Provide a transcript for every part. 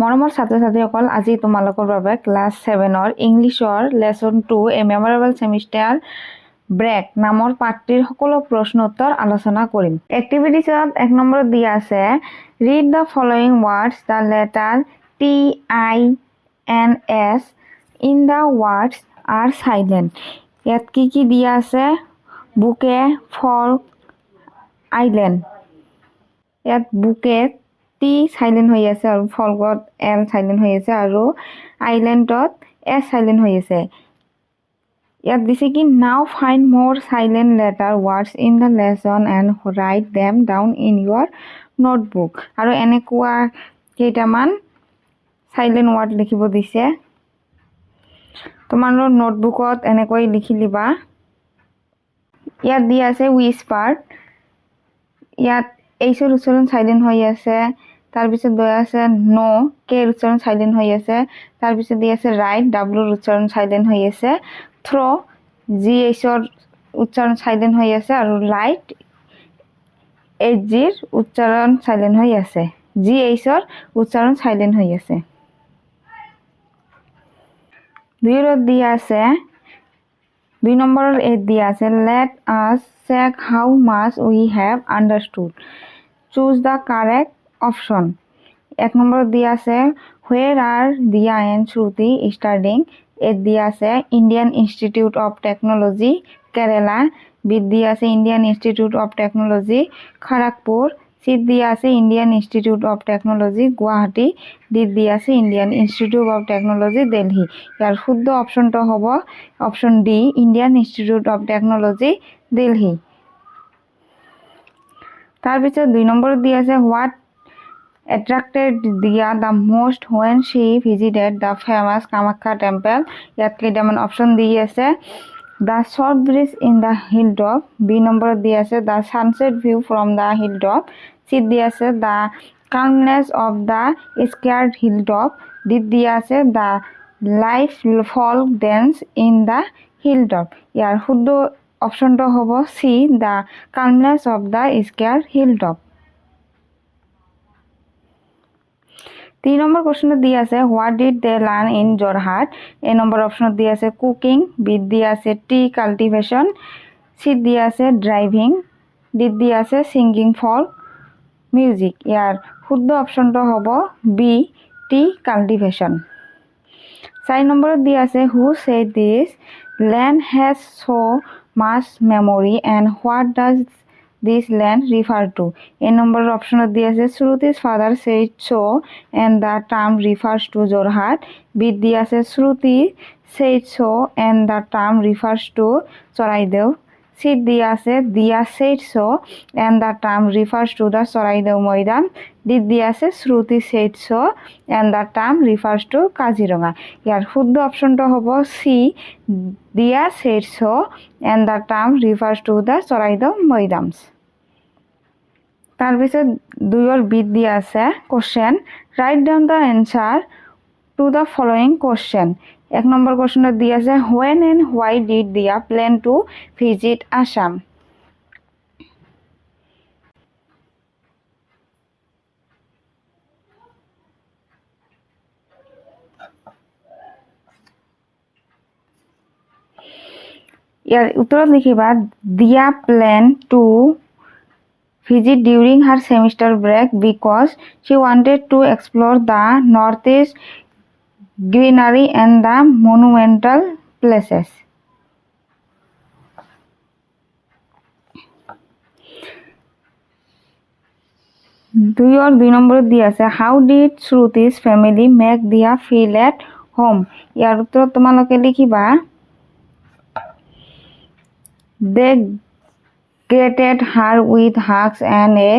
মৰমৰ ছাত্ৰ-ছাত্ৰীসকল, আজি তোমালোকৰ বাবে ক্লাছ 7ৰ ইংলিছৰ লেসন 2 এ মেমৰেবল সেমিষ্টাৰ ব্ৰেক নামৰ পাঠটিৰ সকলো প্ৰশ্ন উত্তৰ আলোচনা কৰিম। এক্টিভিটিছত 1 নম্বৰত দিয়া আছে read the following words the letter TINS in the words are silent. ইয়াত কি দিয়া আছে? বুকে, ফৰ্ক, আইল্যান্ড। ইয়াত বুকে টি সাইলেন্ট হৈ আছে আৰু ফৰ্কত এল সাইলেন্ট হৈ আছে আৰু আইল্যান্ডত এছ সাইলেন্ট হৈ আছে। ইয়াত দিছে কি নাও ফাইন্ড মোৰ silent letter words in the lesson and write them down in ইউৰ নোটবুক। আৰু এনেকুৱা কেইটামান সাইলেন্ট ওয়ার্ড লিখিব দিছে। তোমালোকৰ নোটবুকত এনেকৈ লিখি লিবা। ইয়াত দিয়া আছে হুইস্পাৰ। ইয়াত এইচৰ উচ্চাৰণ সাইলেন্ট হৈ আছে। তাৰপিছত দিয়া আছে নো, কে উচ্চাৰণ সাইলেন্ট হৈ আছে। তাৰপিছত দিয়া আছে ৰাইট, ডাব্লুৰ উচ্চাৰণ সাইলেন্ট হৈ আছে। থ্ৰ, জি এইচৰ উচ্চাৰণ সাইলেন্ট হৈ আছে আৰু লাইট, এইচ জিৰ উচ্চাৰণ সাইলেন্ট হৈ আছে। জি এইচৰ উচ্চাৰণ সাইলেন্ট হৈ আছে। 2ৰত দিয়া আছে 2 নম্বৰৰ এত দিয়া আছে let us check how much we have understood. Choose the correct option. 1 নম্বৰত দিয়া আছে হুৱেৰ আৰ দিয়া এণ্ড শ্ৰুতি ষ্টাডিং। এত দিয়া আছে Indian Institute of Technology Kerala. বিত দিয়া আছে Indian Institute of Technology Kharagpur. চিত দিয়া আছে Indian Institute of Technology Guwahati. ডিত দিয়া আছে Indian Institute of Technology Delhi. ইয়াৰ শুদ্ধ অপশনটো হ'ব option D, Indian Institute of Technology Delhi. তাৰপিছত 2 নম্বৰত দিয়া আছে হোৱাট attracted দিয়া the most when she visited the famous Kamakya temple. ইয়াত কেইটামান অপশন দি আছে the short bridge in the hilltop। B নম্বৰত দি আছে the sunset view from the hilltop। চিত দি আছে the calmness of the scared hilltop। ডিত দি আছে the live folk dance in the hilltop। ইয়াৰ শুদ্ধ অপশনটো হ'ব C, the calmness of the scared hilltop। 3 নম্বৰ কোৱেশ্চনত দি আছে what did they learn in Jorhat. A নম্বৰ অপশনত দি আছে কুকিং। বিত দি আছে টি কাল্টিভেশ্যন। চিত দি আছে ড্ৰাইভিং। ডিত দি আছে ছিংগিং ফৰ মিউজিক। ইয়াৰ শুদ্ধ অপশনটো হ'ব বি, টি কাল্টিভেশ্যন। 4 নম্বৰত দি আছে who said this land has so much memory and what does this land refer to। A number option of the Shruti's father said so and the term refers to Jorhat. B the Shruti said so and the term refers to Choraidev. C the Dia said so and the term refers to the Choraidev Moidan. D the Shruti said so and the term refers to Kaziranga. Here শুদ্ধ অপশনটো হ'ব C, Dia said so and the term refers to the Choraidev Moidans। তাৰপিছত 2ৰ বিত দিয়া আছে question write down the answer to the following question. 1 নম্বৰ কোশ্চেনত দিয়া আছে when and why did Dia plan to visit Assam. ইয়াৰ উত্তৰত লিখিবা Dia plan to visit during her semester break because she wanted to explore the northeast greenery and the monumental places। 2ৰ 2 নম্বৰত দি আছে how did Shruti's family make দিয়া feel at home। ইয়াৰ উত্তৰত তোমালোকে লিখিবা they greeted her with hugs and a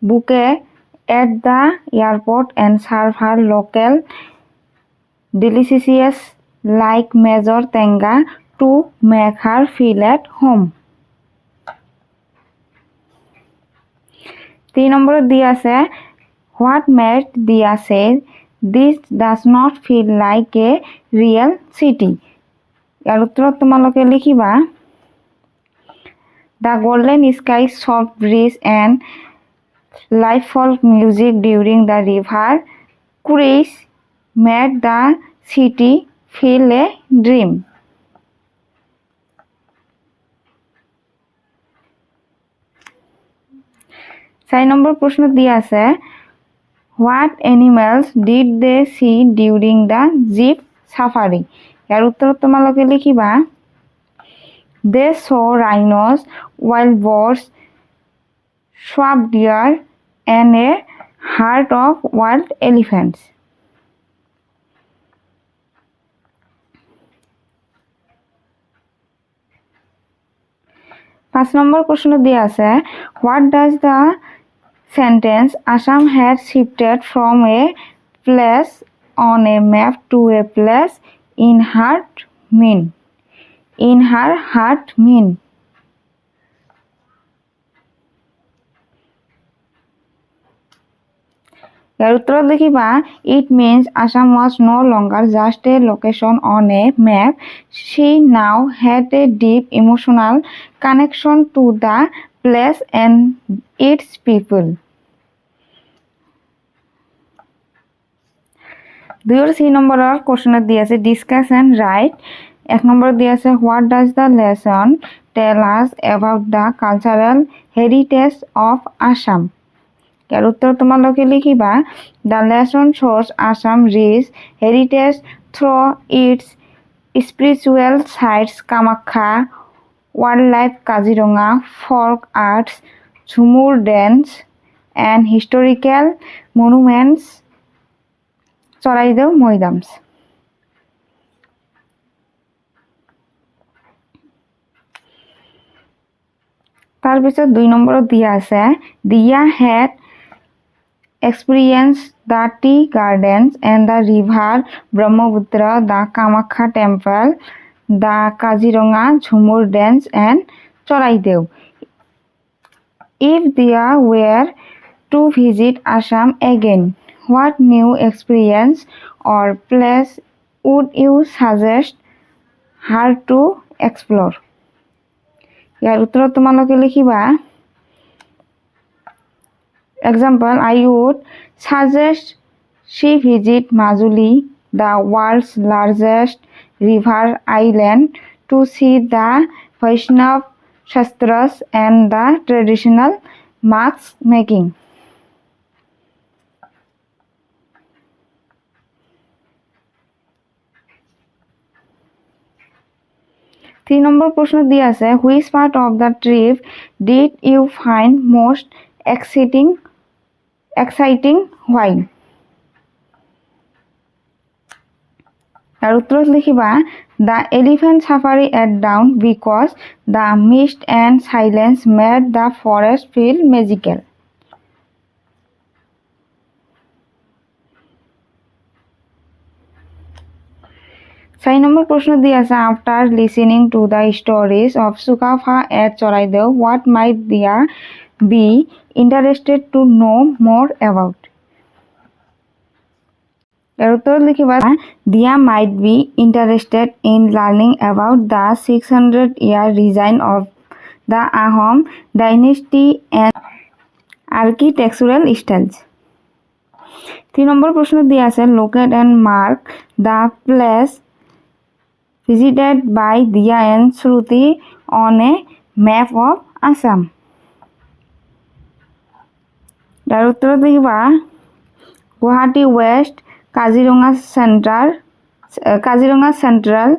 bouquet at the airport and served her local delicacies like major tenga to make her feel at home। 3 নম্বৰত দি আছে what made দিয়া say this does not feel like a real city। ইয়াৰ উত্তৰত তোমালোকে লিখিবা the golden sky, soft breeze and live folk music during the river cruise made the city feel a dream. 4 নম্বর প্রশ্ন দিয়ে আছে what animals did they see during the jeep safari. এর উত্তর তোমালোকে লিখিবা they saw rhinos, wild boars, swamp deer and a herd of wild elephants. 5 নম্বর প্রশ্ন দিয়ে আছে what does the sentence Assam had shifted from a place on a map to a place in her মিন। In her heart mean. এর উত্তর দেখিবা it means Assam was no longer just a location on a map, she now had a deep emotional connection to the place and its people. 2 নম্বরের question দিয়ে আছে discuss and right. 1 নম্বর দিয়ে আছে what does the lesson tell us about the cultural heritage of Assam. এর উত্তর তোমালোকে লিখিবা the lesson shows Assam rich heritage through its spiritual sites Kamakhya, wildlife Kaziranga, folk arts, Jhumur dance and historical monuments Charaideo Maidams. তারপিছত 2 নম্বরত দিয়া আছে Dia had experience the tea gardens and the river Brahmaputra, the Kamakha temple, the Kaziranga Jhumur dance and Choraideu. If they were to visit Assam again, what new experience or place would you suggest her to explore? ইয়ার উত্তর তোমালোকে লিখিবা example, I would suggest she visit Majuli, the world's largest river island, to see the Vaishnav Shastras and the traditional mask making. 3 নম্বর প্রশ্ন দিয়ে আছে which part of the trip did you find most exciting why? আর উত্তর লিখিবা the elephant safari at dawn because the mist and silence made the forest feel magical. 4 নম্বর প্রশ্ন দিয়ে আছে after listening to the stories of Sukapha at Choraideu, what might there be interested to know more about? এর উত্তর লিখিবা দিয়া might be interested in learning about the 600-year reign of the Ahom dynasty and architectural styles. 3 নম্বর প্রশ্ন দিয়ে আছে locate and mark the place visited by Dia and Shruti on a map of Assam. এর উত্তর দিবা Guwahati west, Kaziranga central,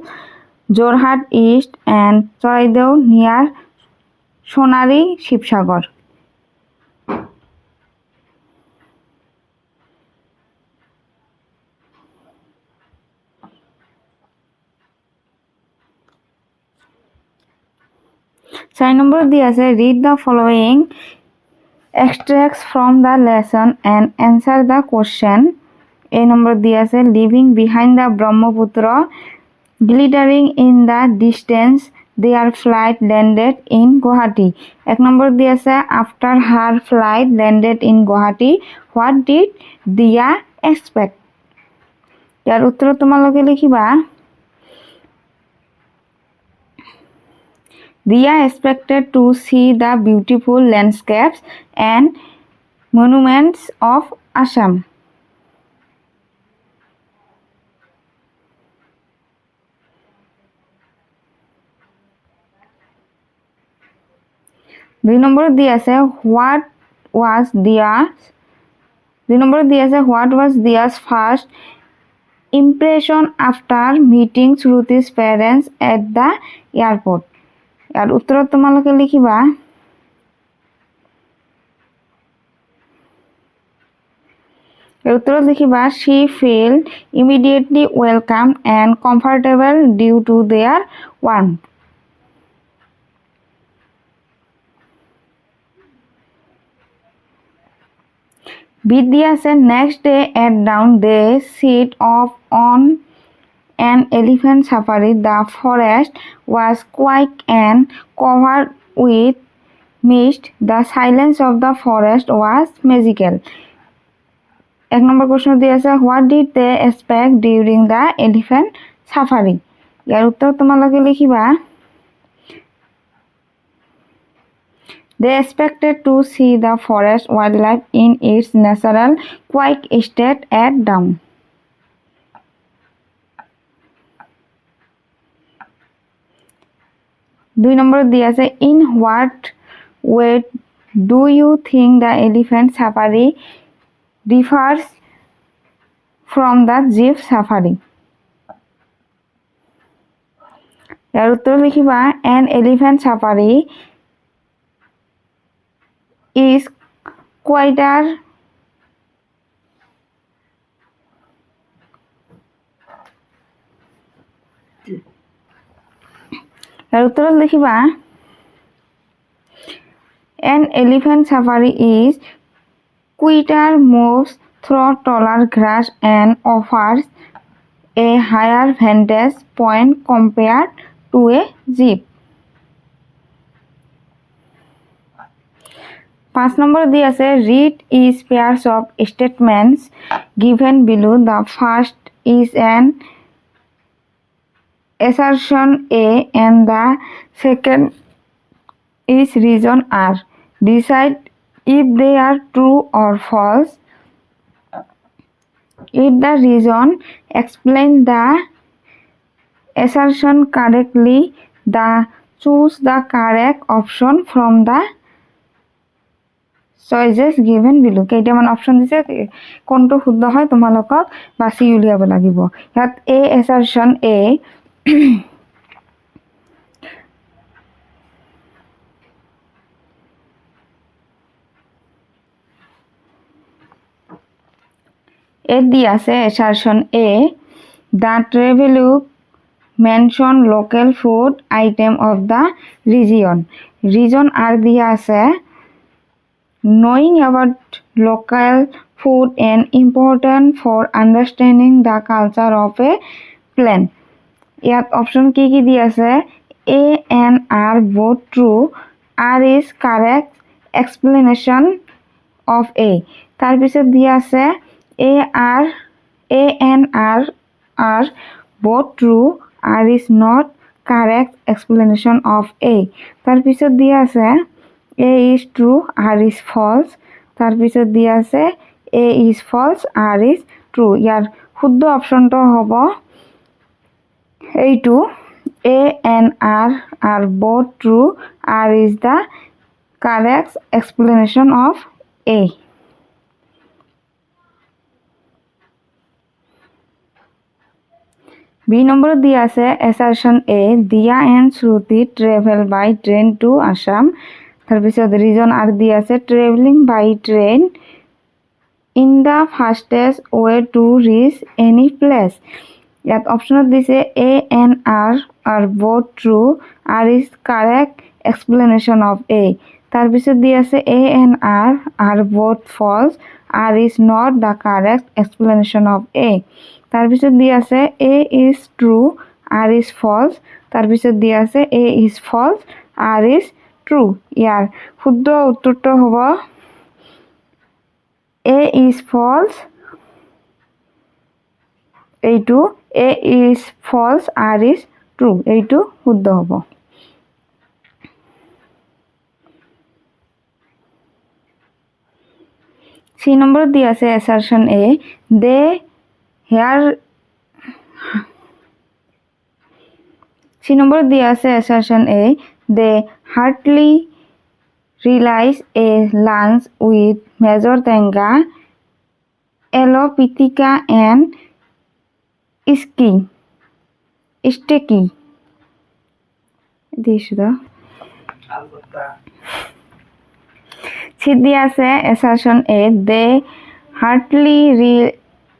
Jorhat east and Charaideo near Sonari Sivasagar. চার নম্বর দিয়ে আছে read the following extracts from the lesson and answer the question. A number দিয়ে আছে leaving behind the Brahmaputra, glittering in the distance, their flight landed in Guwahati. 1 নম্বর দিয়ে আছে after her flight landed in Guwahati, what did Dia expect? ইয়ার উত্তর তোমালোকে লিখিবা Dia expected to see the beautiful landscapes and monuments of Assam. 2 নম্বৰত দি আছে what was Dia's first impression after meeting Shruti's parents at the airport. ইয়াৰ উত্তৰত তোমালোকে লিখিবা she felt immediately welcome and comfortable due to their warmth. Vidya said next day at dawn they set off on an elephant safari. The forest was quiet and covered with mist. The silence of the forest was magical. 1 নম্বর প্রশ্ন দিয়ে আছে what did they expect during the elephant safari? ইয়ার উত্তর তোমালোকে লিখিবা They expected to see the forest wildlife in its natural quiet state at dawn. দুই নম্বর দিয়ে আছে in what way do you think the elephant safari differs from the jeep safari? এর উত্তর লিখিবা an elephant safari is quieter এর উত্তর লিখিবা an elephant safari is quieter, moves through taller grass and offers a higher vantage point compared to a jeep. 5 নম্বর দিয়ে আছে read is pairs of statements given below. The first is an assertion A and the second is reason R. Decide if they are true or false. If the reason explain the assertion correctly, choose the correct option from the choices given below. কেইটামান option দিছে কোনটো শুদ্ধ হয় তোমালোকক বাছি উলিয়াব লাগিব ইয়াত A assertion A দি আছে assertion A the travelogue mention local food item of the region. Reason R দিয়া আছে knowing about local food and important for understanding the culture of a plan. ইয়াত অপশন কি দি আছে A and R both true. R is correct explanation of A. তার পিছত দিয়া আছে A and R are both true. R is not correct explanation of A. তার পিছত দিয়া আছে A is true, R is false. তার পিছত দিয়া আছে A is false, R is true. ইয়ার শুদ্ধ অপশনটো হ'ব এইটো A and R are both true. R is the correct explanation of A. B নম্বর দিয়া আছে assertion A Dia and Shruti travel by train to Assam. তাৰপিছত reason R দিয়া আছে traveling by train in the fastest way to reach any place. ইয়াত অপশনত দিছে A and R are both true. R is correct explanation of A. তাৰপিছত দিয়া আছে A and R are both false. R is not the correct explanation of A. তাৰপিছত দিয়া আছে A is true, R is false. তাৰপিছত দিয়া আছে A is false, R is true. ইয়াৰ শুদ্ধ উত্তৰটো হ'ব A is false, এইটো A is false, R is true. এইটো শুদ্ধ হ'ব C নম্বৰ দি আছে assertion A they here C নম্বর দিয়া আছে assertion A they hardly realize a lunch with Major Tenga, Alopitica and Sticky. This the Siddhyase assertion A. They heartily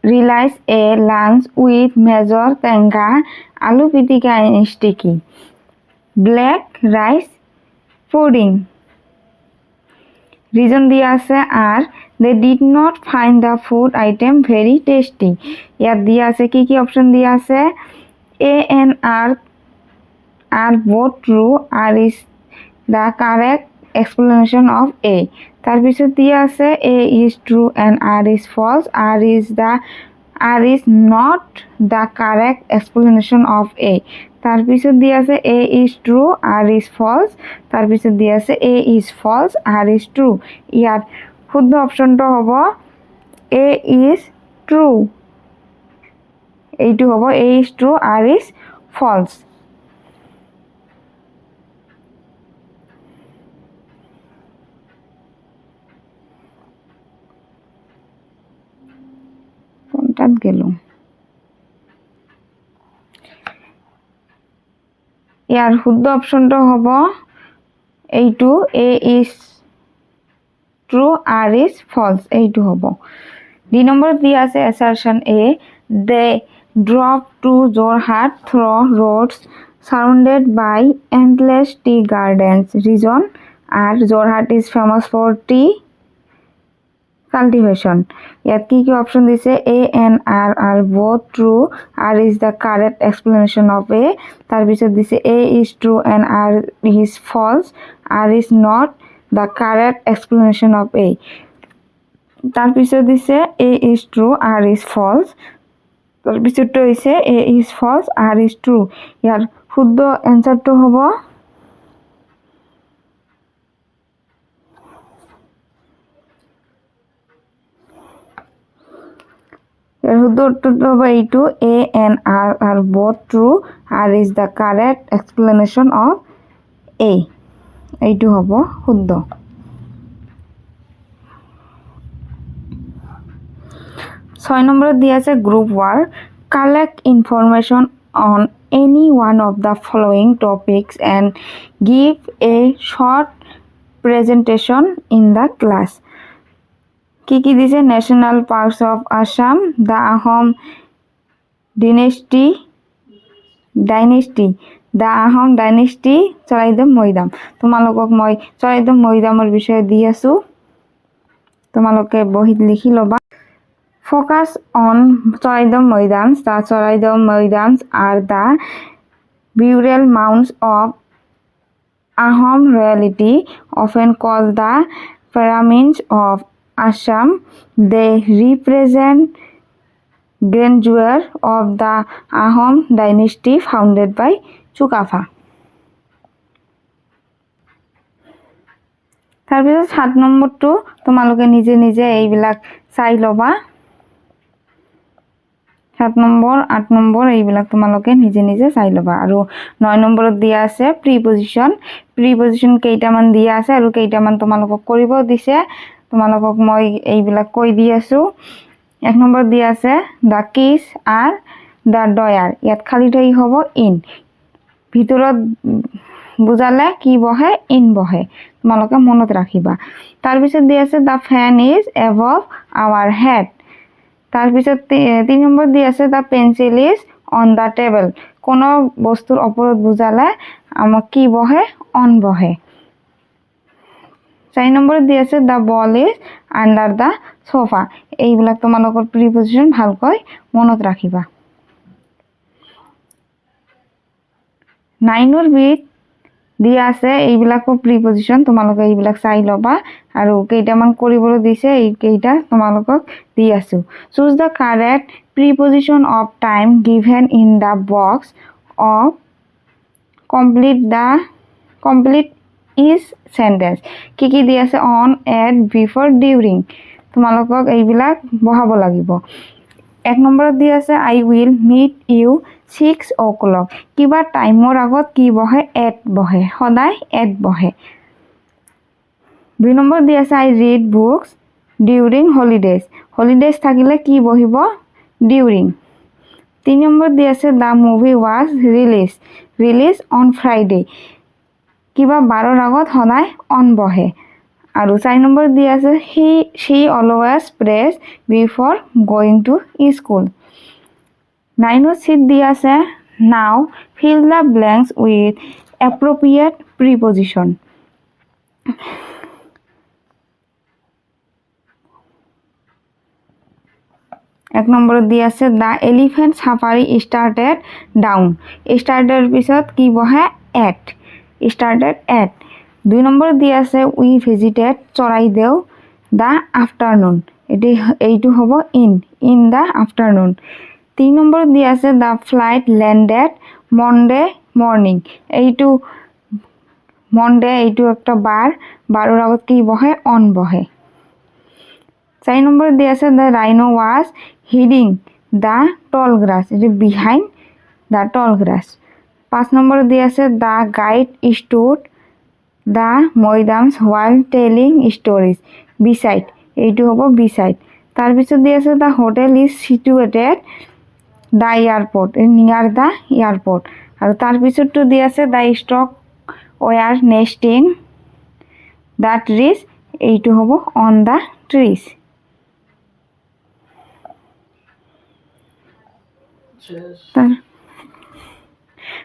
realize a lunch with Major Tenga, Alopitica and Sticky. Black rice pudding. Reason দিয়া আছে আর they did not find the food item very tasty. ইয়াত দিয়া আছে কি option দিয়া আছে A and R are both true. R is the correct explanation of A. তার পিছত দিয়া আছে A is true and R is false. R is not the correct explanation of A. তার পিছত দিয়া আছে A is true, R is false. তার পিছত দিয়া আছে A is false, R is true. ইয়াত শুদ্ধ অপশনটো হ'ব A is true. এইটো হ'ব A is true, R is false. কোনটাত গেল ইয়াৰ শুদ্ধ অপশনটো হ'ব এইটো A is true, R is false. এইটো হ'ব দুই নম্বৰ দিয়া আছে assertion A. They drove to Jorhat through roads surrounded by endless tea gardens. Reason R. Jorhat is famous for tea cultivation. ইয়াত কি অপশন দিছে A and R are both true. R is the correct explanation of A. তার পিছত দিছে A is true and R is false. R is not the correct explanation of A. তার পিছত দিছে A is true, R is false. তার পিছতটো হৈছে A is false, R is true. ইয়াৰ শুদ্ধ এনসারটো হ'ব এইটো A and R are both true. R is the correct explanation of A. এইটো হ'ব শুদ্ধ 6 নম্বৰত দিয়া আছে group work. Collect information on any one of the following topics and give a short presentation in the class. কি দিছে national parks of Assam, the Ahom dynasty, Charaideo Maidam. তোমালোকক মই চৰাইদেউ মৈদামৰ বিষয়ে দি আছো, তোমালোকে বহিত লিখি ল'বা. Focus on Charaidam Moidans. The Charaidam Moidans are the burial mounds of Ahom royalty, often called the pyramids of Assam. They represent grandeur of the Ahom dynasty founded by Chukafa. তাৰপিছত 7 নম্বৰটো তোমালোকে নিজে নিজে এইবিলাক চাই ল'বা. 7 নম্বৰ 8 নম্বৰ এইবিলাক তোমালোকে নিজে নিজে চাই ল'বা. আৰু 9 নম্বৰত দিয়া আছে প্ৰিপজিশন কেইটামান দিয়া আছে আৰু কেইটামান তোমালোকক কৰিব দিছে, তোমালোকক মই এইবিলাক কৈ দি আছো. 1 নম্বৰ দিয়া আছে দা কিস আর দা ডয়ার. ইয়াত খালি ঠাই হ'ব ইন, ভিতৰত বুজালে কি বহে ইন বহে, তোমালোকে মনত ৰাখিবা. তাৰপিছত দিয়া আছে the fan is above our head. তাৰপিছত 3 নম্বৰ দিয়া আছে the pencil is on the table. কোনো বস্তুৰ ওপৰত বুজালে আমাক কি বহে অন বহে. 4 নম্বৰত দিয়া আছে দা বল ইজ আন্ডাৰ দা সোফা. এইবিলাক তোমালোকৰ প্ৰিপজিশন ভালকৈ মনত ৰাখিবা. 9 বিট দিয়া আছে এইবিলাকো প্ৰিপজিশন, তোমালোকে এইবিলাক চাই ল'বা. আৰু কেইটামান কৰিবলৈ দিছে, এই কেইটা তোমালোকক দি আছো. Choose the correct preposition of time given in the box of complete is sentence. কি দি আছে অন, এট, বিফৰ, ডিউৰিং. তোমালোকক এইবিলাক বহাব লাগিব. 1 নম্বৰত দি আছে I will meet you 6 o'clock. কিবা টাইমৰ আগত কি বহে এট বহে, সদায় এট বহে. 2 নম্বৰ দি আছে I read books during holidays holidays থাকিলে কি বহিব ডিউৰিং 3 নম্বৰ দি আছে the movie was release on Friday কিবা বাৰৰ আগত সদায় অন বহে আৰু 4 নম্বৰ দি আছে she always prays before going to school 9 cheat দি আছে now fill the blanks with appropriate preposition 1 নম্বৰত দি আছে the elephant safari started পিছত কি বহে started at 2 নম্বৰত দি আছে we visited Charaideo the afternoon এইটো হ'ব in the afternoon 3 নম্বৰত দি আছে the flight landed Monday morning এইটো Monday এইটো একটা বাৰৰ আগত কি বহে on বহে 4 নম্বৰত দি আছে the rhino was hiding the tall grass behind the tall grass 5 নম্বৰত দি আছে the guide stood the moidams while telling stories beside এইটো হ'ব beside তাৰ পিছত দি আছে the hotel is situated the airport near the airport আৰু তাৰ পিছতটো দি আছে the stork were nesting the trees এইটো হ'ব on the trees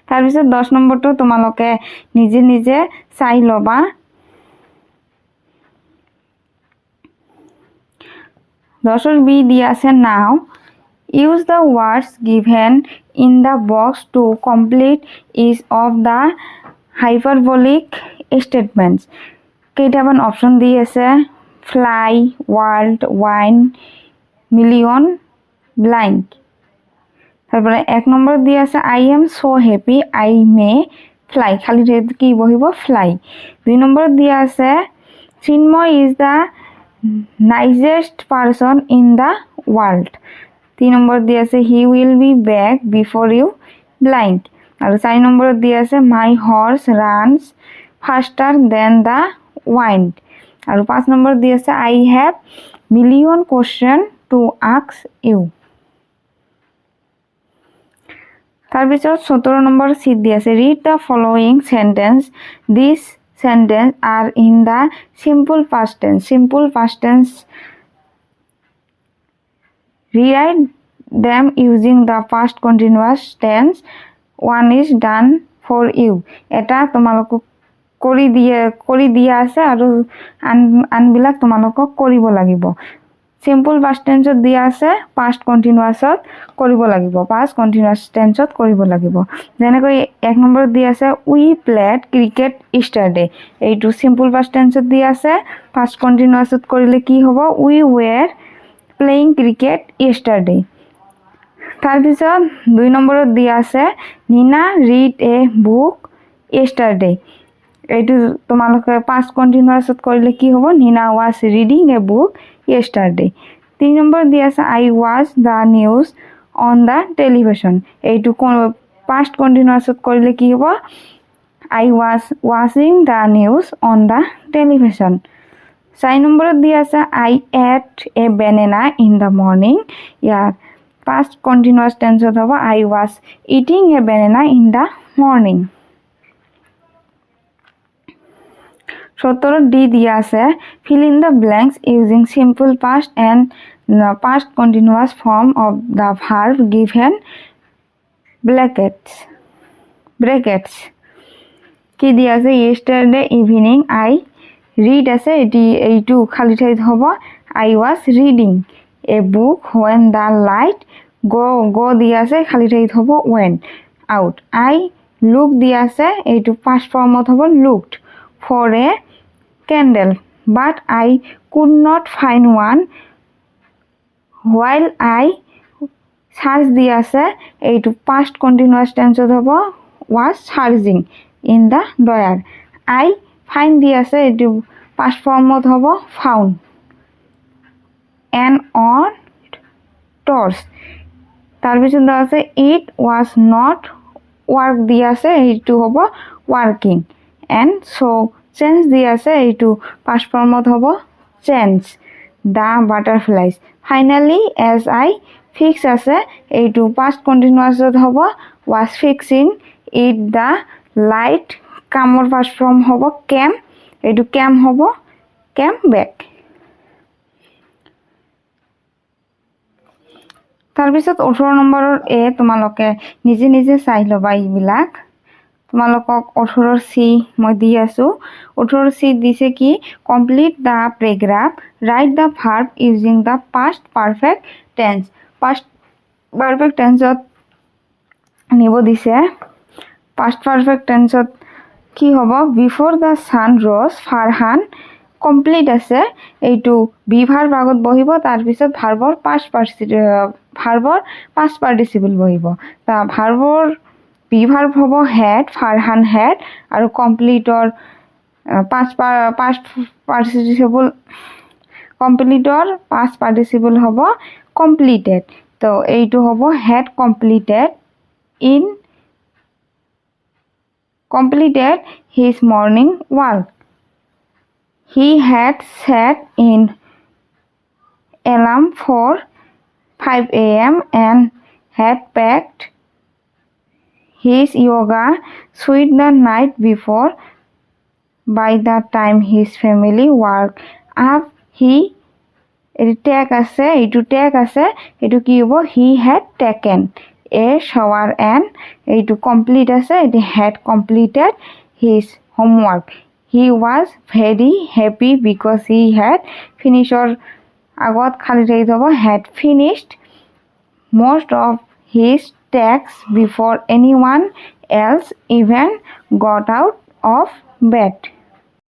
তাৰ পিছত 10 নম্বৰটো তোমালোকে নিজে চাই লবা 10 বি দি আছে now use the words given in the box to complete each of the hyperbolic statements কেইটামান অপশন দি আছে fly world wine million blank তারপরে 1 নম্বর দি আছে I am so happy I may fly খালি কি বহিব fly 2 নম্বর দি আছে Chinmoy is the nicest person in the world 3 নম্বর দি আছে he will be back before you blind আর 4 নম্বর দি আছে my horse runs faster than the wind আর 5 নম্বর দি আছে I have million question to ask you তার পিছত 17 নম্বর seat দি আছে read the following sentence this sentence are in the simple past tense rewrite them using the past continuous tense one is done for you এটা তোমালোক কৰি দিয়া আছে আৰু আনবিলাক তোমালোক কৰিব লাগিব simple past tense দিয়া আছে past continuous কৰিব লাগিব past continuous tense কৰিব লাগিব যেনেকৈ 1 নম্বৰ দি আছে we played cricket yesterday এইটো simple past tense দিয়া আছে past continuous কৰিলে কি হ'ব we were playing cricket yesterday তাৰ পিছত 2 নম্বৰত দি আছে Nina read a book yesterday এইটো তোমালোকে past continuous কৰিলে কি হ'ব Nina was reading a book yesterday 3 নম্বৰ দি আছে I watched the news on the television এইটো past continuous কৰিলে কি হ'ব I was watching the news on the television 4 নম্বৰত দি আছে I ate a banana in the morning year past continuous tense হ'ব I was eating a banana in the morning 17 D দিয়া আছে fill in the blanks using simple past and the past continuous form of the verb given brackets কি দিয়া আছে yesterday evening I read আছে এইটো খালি ঠাইত হ'ব I was reading a book when the light go দিয়া আছে খালি ঠাইত হ'ব went out I look দিয়া আছে এইটো past formত হ'ব looked for a candle but I could not find one while I searched দিয়া আছে এইটো past continuous tense হ'ব was searching in the drawer I find দিয়া আছে এইটো past formত হ'ব found and on torch তাৰ পিছত আছে it was not work দিয়া আছে এইটো হ'ব working and so চেঞ্জ দি আছে এইটো পাষ্ট ফৰ্মত হ'ব change the butterflies finally as I fix আছে এইটো পাষ্ট কণ্টিনিউৱাছত হ'ব was fixing it the light কামৰ পাষ্ট ফৰ্ম হ'ব কেম এইটো কেম হ'ব কেম বেক তাৰপিছত 18 নম্বৰৰ এ তোমালোকে নিজে নিজে চাই ল'বা এইবিলাক তোমালোকক 18 চি মই দি আছো 18 চি দিছে কি complete the paragraph write the verb using the past perfect tense past perfect টেন্সত নিব দিছে পাষ্ট পাৰফেক্ট টেন্সত কি হ'ব before the sun rose Farhan complete আছে এইটো বি ভাৰ্ব আগত বহিব তাৰপিছত ভাৰ্বৰ পাষ্ট পাৰ্টিচিপল বহিব তা ভাৰ্বৰ বি ভাৰ্ব হ'ব হেড ফাৰহান হেড আৰু কমপ্লিটৰ পাষ্ট পাৰ্টিচিপল হ'ব কমপ্লিটেড তো এইটো হ'ব head completed his morning walk he had set in alarm for 5 a.m. and had packed his yoga suit the night before by the time his family woke up he take আছে এইটো কি হ'ব he had taken a shower and এইটো complete আছে এইটো had completed his homework he was very happy because he had finished আগত খালি থাকি যাব had finished most of his tasks before anyone else even got out of bed